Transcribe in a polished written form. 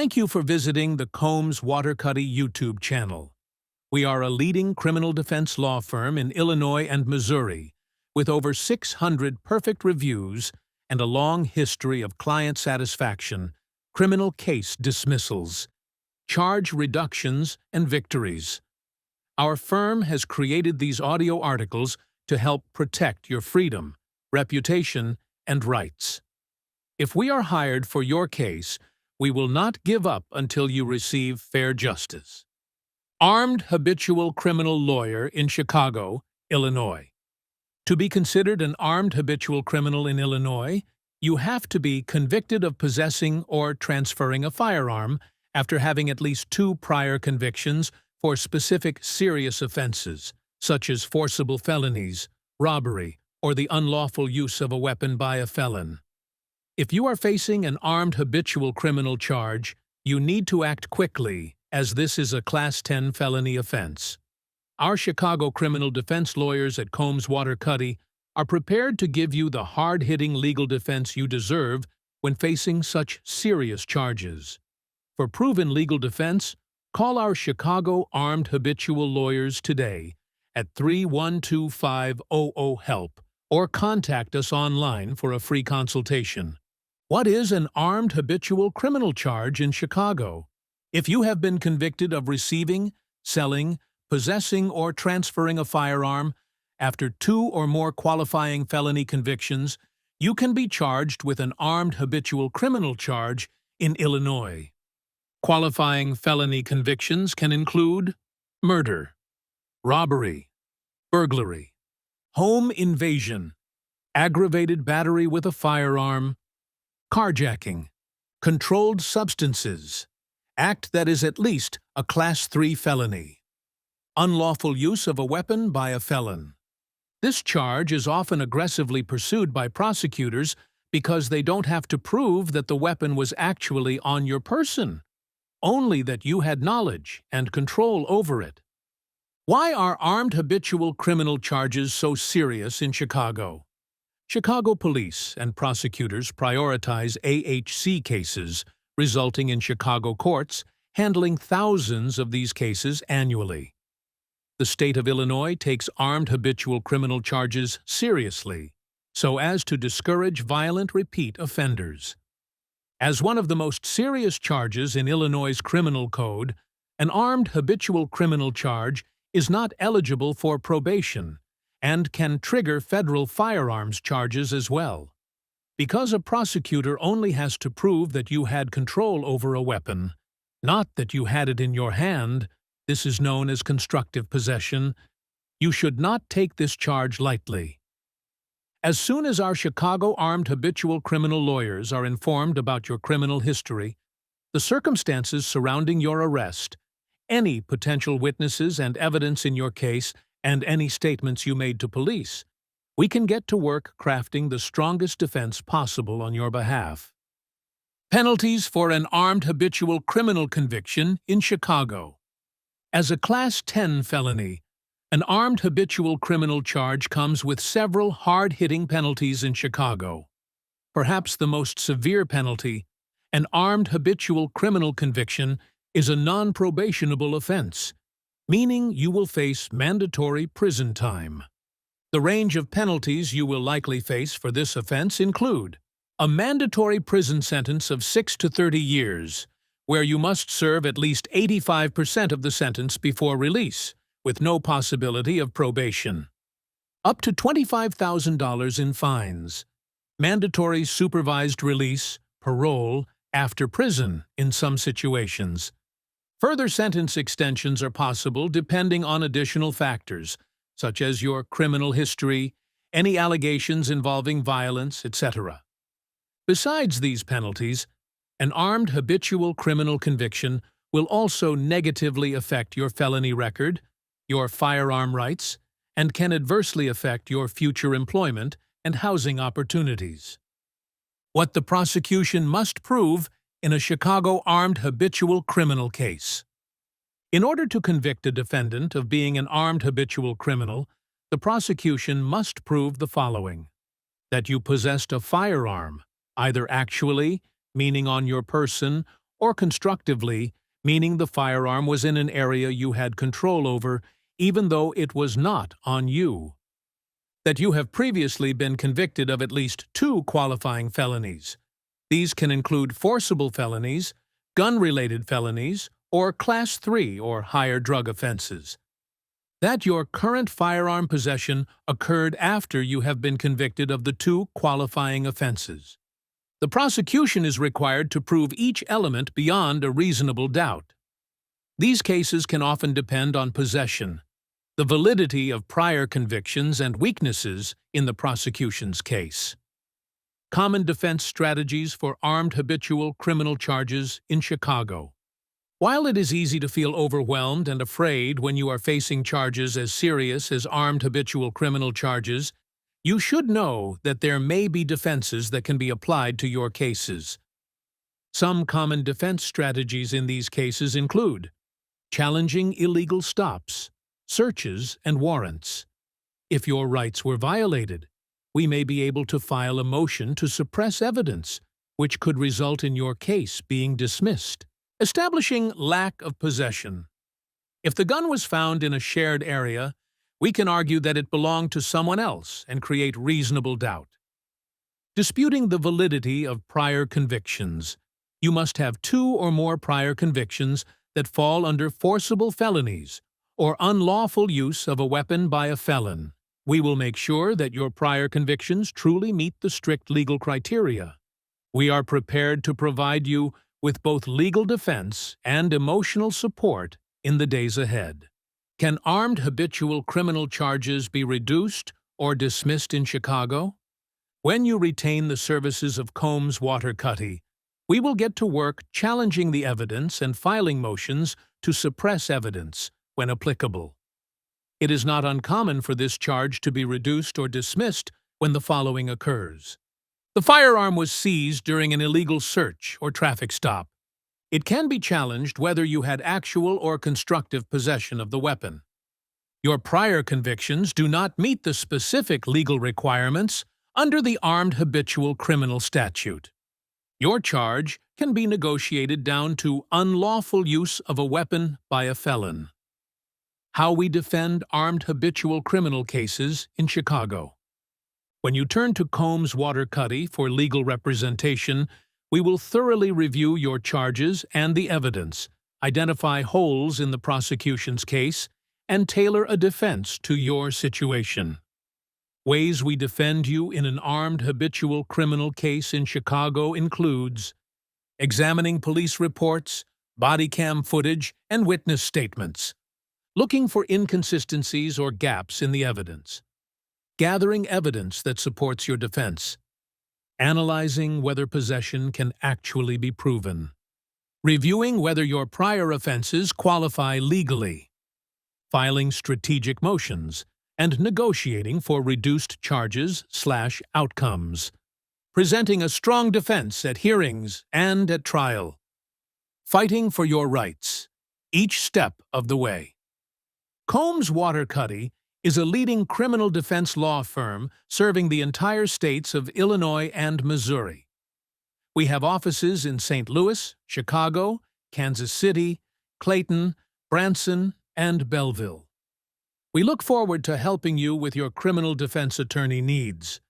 Thank you for visiting the Combs Waterkotte YouTube channel. We are a leading criminal defense law firm in Illinois and Missouri, with over 600 perfect reviews and a long history of client satisfaction, criminal case dismissals, charge reductions, and victories. Our firm has created these audio articles to help protect your freedom, reputation, and rights. If we are hired for your case, we will not give up until you receive fair justice. Armed habitual criminal lawyer in Chicago, Illinois. To be considered an armed habitual criminal in Illinois, you have to be convicted of possessing or transferring a firearm after having at least 2 prior convictions for specific serious offenses, such as forcible felonies, robbery, or the unlawful use of a weapon by a felon. If you are facing an armed habitual criminal charge, you need to act quickly, as this is a Class 10 felony offense. Our Chicago criminal defense lawyers at Combs Waterkotte are prepared to give you the hard-hitting legal defense you deserve when facing such serious charges. For proven legal defense, call our Chicago armed habitual lawyers today at 312-500-HELP or contact us online for a free consultation. What is an armed habitual criminal charge in Chicago? If you have been convicted of receiving, selling, possessing, or transferring a firearm after 2 or more qualifying felony convictions, you can be charged with an armed habitual criminal charge in Illinois. Qualifying felony convictions can include murder, robbery, burglary, home invasion, aggravated battery with a firearm, carjacking, controlled substances, act that is at least a Class 3 felony, unlawful use of a weapon by a felon. This charge is often aggressively pursued by prosecutors because they don't have to prove that the weapon was actually on your person, only that you had knowledge and control over it. Why are armed habitual criminal charges so serious in Chicago? Chicago police and prosecutors prioritize AHC cases, resulting in Chicago courts handling thousands of these cases annually. The state of Illinois takes armed habitual criminal charges seriously, so as to discourage violent repeat offenders. As one of the most serious charges in Illinois' criminal code, an armed habitual criminal charge is not eligible for probation and can trigger federal firearms charges as well. Because a prosecutor only has to prove that you had control over a weapon, not that you had it in your hand, this is known as constructive possession, you should not take this charge lightly. As soon as our Chicago armed habitual criminal lawyers are informed about your criminal history, the circumstances surrounding your arrest, any potential witnesses and evidence in your case, and any statements you made to police, we can get to work crafting the strongest defense possible on your behalf. Penalties for an armed habitual criminal conviction in Chicago. As a Class 10 felony, an armed habitual criminal charge comes with several hard-hitting penalties in Chicago. Perhaps the most severe penalty, an armed habitual criminal conviction, is a non-probationable offense, meaning you will face mandatory prison time. The range of penalties you will likely face for this offense include a mandatory prison sentence of 6 to 30 years, where you must serve at least 85% of the sentence before release, with no possibility of probation. Up to $25,000 in fines. Mandatory supervised release, parole, after prison in some situations. Further sentence extensions are possible depending on additional factors, such as your criminal history, any allegations involving violence, etc. Besides these penalties, an armed habitual criminal conviction will also negatively affect your felony record, your firearm rights, and can adversely affect your future employment and housing opportunities. What the prosecution must prove in a Chicago armed habitual criminal case. In order to convict a defendant of being an armed habitual criminal, the prosecution must prove the following: that you possessed a firearm, either actually, meaning on your person, or constructively, meaning the firearm was in an area you had control over, even though it was not on you. That you have previously been convicted of at least 2 qualifying felonies. These can include forcible felonies, gun-related felonies, or Class 3 or higher drug offenses. That your current firearm possession occurred after you have been convicted of the 2 qualifying offenses. The prosecution is required to prove each element beyond a reasonable doubt. These cases can often depend on possession, the validity of prior convictions, and weaknesses in the prosecution's case. Common defense strategies for armed habitual criminal charges in Chicago. While it is easy to feel overwhelmed and afraid when you are facing charges as serious as armed habitual criminal charges, you should know that there may be defenses that can be applied to your cases. Some common defense strategies in these cases include challenging illegal stops, searches, and warrants. If your rights were violated, we may be able to file a motion to suppress evidence, which could result in your case being dismissed. Establishing lack of possession. If the gun was found in a shared area, we can argue that it belonged to someone else and create reasonable doubt. Disputing the validity of prior convictions. You must have 2 or more prior convictions that fall under forcible felonies or unlawful use of a weapon by a felon. We will make sure that your prior convictions truly meet the strict legal criteria. We are prepared to provide you with both legal defense and emotional support in the days ahead. Can armed habitual criminal charges be reduced or dismissed in Chicago? When you retain the services of Combs Waterkotte, we will get to work challenging the evidence and filing motions to suppress evidence when applicable. It is not uncommon for this charge to be reduced or dismissed when the following occurs. The firearm was seized during an illegal search or traffic stop. It can be challenged whether you had actual or constructive possession of the weapon. Your prior convictions do not meet the specific legal requirements under the Armed Habitual Criminal Statute. Your charge can be negotiated down to unlawful use of a weapon by a felon. How we defend armed habitual criminal cases in Chicago. When you turn to Combs Waterkotte for legal representation, we will thoroughly review your charges and the evidence, identify holes in the prosecution's case, and tailor a defense to your situation. Ways we defend you in an armed habitual criminal case in Chicago includes examining police reports, body cam footage, and witness statements, looking for inconsistencies or gaps in the evidence, gathering evidence that supports your defense, analyzing whether possession can actually be proven, reviewing whether your prior offenses qualify legally, filing strategic motions, and negotiating for reduced charges/outcomes, presenting a strong defense at hearings and at trial, fighting for your rights, each step of the way. Combs Waterkotte is a leading criminal defense law firm serving the entire states of Illinois and Missouri. We have offices in St. Louis, Chicago, Kansas City, Clayton, Branson, and Belleville. We look forward to helping you with your criminal defense attorney needs.